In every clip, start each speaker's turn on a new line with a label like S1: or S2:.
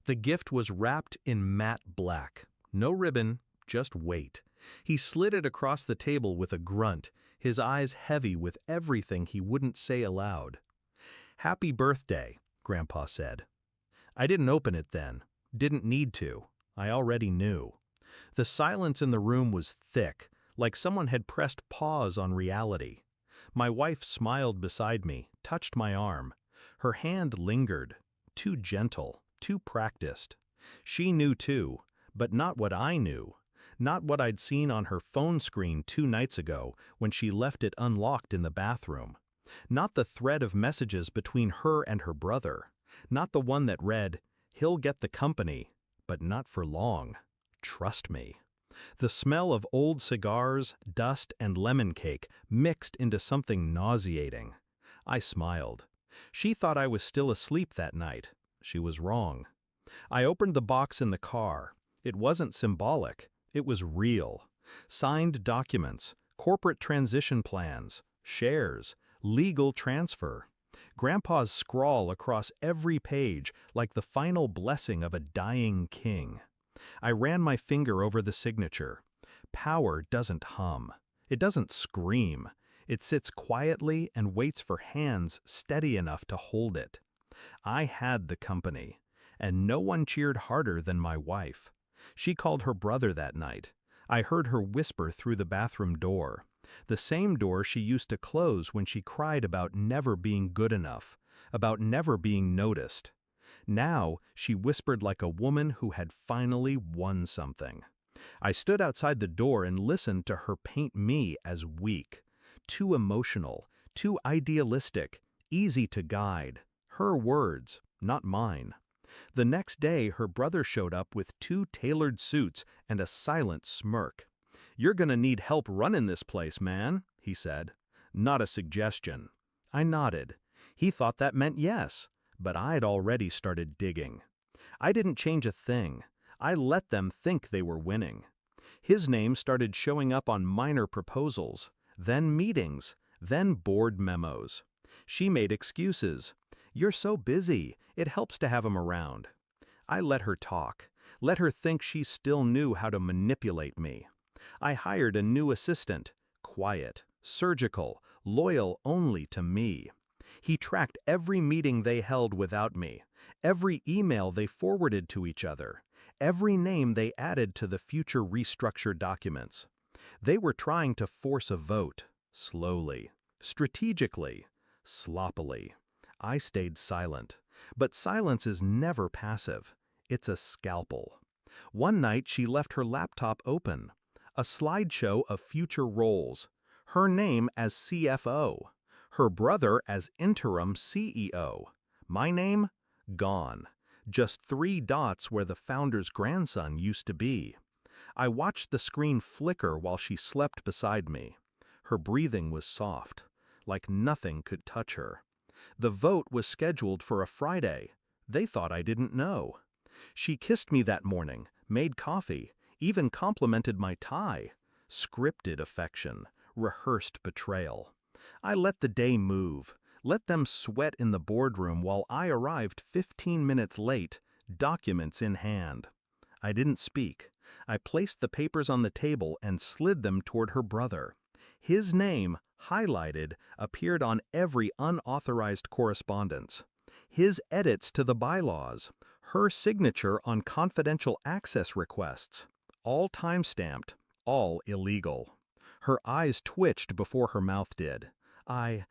S1: The gift was wrapped in matte black. No ribbon, just weight. He slid it across the table with a grunt, his eyes heavy with everything he wouldn't say aloud. "Happy birthday," Grandpa said. I didn't open it then. Didn't need to. I already knew. The silence in the room was thick, like someone had pressed pause on reality. My wife smiled beside me, touched my arm. Her hand lingered. Too gentle, too practiced. She knew too, but not what I knew. Not what I'd seen on her phone screen 2 nights ago when she left it unlocked in the bathroom. Not the thread of messages between her and her brother. Not the one that read, "He'll get the company, but not for long. Trust me." The smell of old cigars, dust, and lemon cake mixed into something nauseating. I smiled. She thought I was still asleep that night. She was wrong. I opened the box in the car. It wasn't symbolic. It was real. Signed documents, corporate transition plans, shares, legal transfer. Grandpa's scrawl across every page like the final blessing of a dying king. I ran my finger over the signature. Power doesn't hum. It doesn't scream. It sits quietly and waits for hands steady enough to hold it. I had the company, and no one cheered harder than my wife. She called her brother that night. I heard her whisper through the bathroom door. The same door she used to close when she cried about never being good enough, about never being noticed. Now she whispered like a woman who had finally won something. I stood outside the door and listened to her paint me as weak, too emotional, too idealistic, easy to guide. Her words, not mine. The next day her brother showed up with 2 tailored suits and a silent smirk. "You're gonna need help running this place, man," he said. Not a suggestion. I nodded. He thought that meant yes, but I'd already started digging. I didn't change a thing. I let them think they were winning. His name started showing up on minor proposals, then meetings, then board memos. She made excuses. "You're so busy, it helps to have him around." I let her talk, let her think she still knew how to manipulate me. I hired a new assistant, quiet, surgical, loyal only to me. He tracked every meeting they held without me, every email they forwarded to each other, every name they added to the future restructure documents. They were trying to force a vote, slowly, strategically, sloppily. I stayed silent, but silence is never passive. It's a scalpel. One night she left her laptop open, a slideshow of future roles, her name as CFO, her brother as interim CEO, my name gone, just 3 dots where the founder's grandson used to be. I watched the screen flicker while she slept beside me. Her breathing was soft, like nothing could touch her. The vote was scheduled for a Friday. They thought I didn't know. She kissed me that morning, made coffee, even complimented my tie. Scripted affection, rehearsed betrayal. I let the day move, let them sweat in the boardroom while I arrived 15 minutes late, documents in hand. I didn't speak. I placed the papers on the table and slid them toward her brother. His name, highlighted, appeared on every unauthorized correspondence. His edits to the bylaws, her signature on confidential access requests, all time-stamped, all illegal. Her eyes twitched before her mouth did. I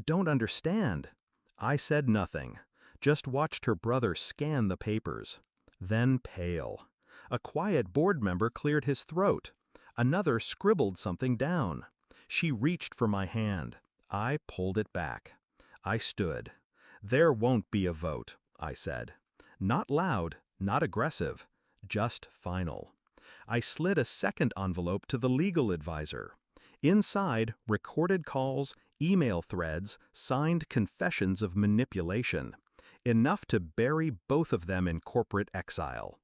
S1: don't understand." I said nothing, just watched her brother scan the papers. Then pale. A quiet board member cleared his throat. Another scribbled something down. She reached for my hand. I pulled it back. I stood. "There won't be a vote," I said. Not loud, not aggressive, just final. I slid a second envelope to the legal advisor. Inside, recorded calls, email threads, signed confessions of manipulation. Enough to bury both of them in corporate exile.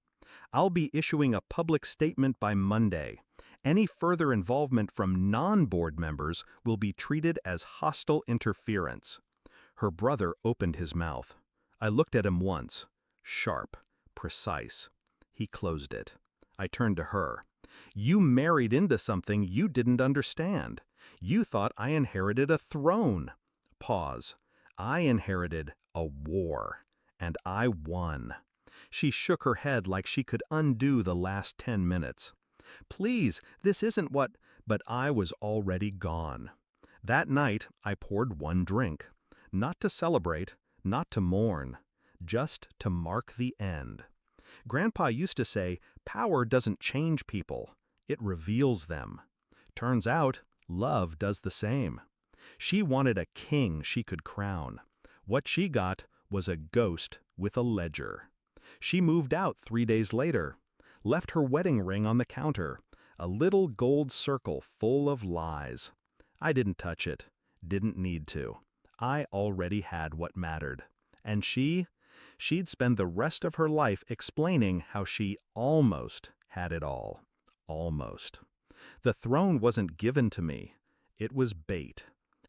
S1: "I'll be issuing a public statement by Monday. Any further involvement from non-board members will be treated as hostile interference." Her brother opened his mouth. I looked at him once. Sharp, precise. He closed it. I turned to her. You married into something you didn't understand. You thought I inherited a throne. Pause. I inherited a war. And I won. She shook her head like she could undo the last 10 minutes. Please, this isn't what... But I was already gone. That night, I poured one drink. Not to celebrate, not to mourn. Just to mark the end. Grandpa used to say, power doesn't change people. It reveals them. Turns out, love does the same. She wanted a king she could crown. What she got was a ghost with a ledger. She moved out 3 days later. Left her wedding ring on the counter. A little gold circle full of lies. I didn't touch it. Didn't need to. I already had what mattered. And she'd spend the rest of her life explaining how she almost had it all. Almost. The throne wasn't given to me. It was bait.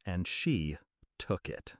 S1: And she took it.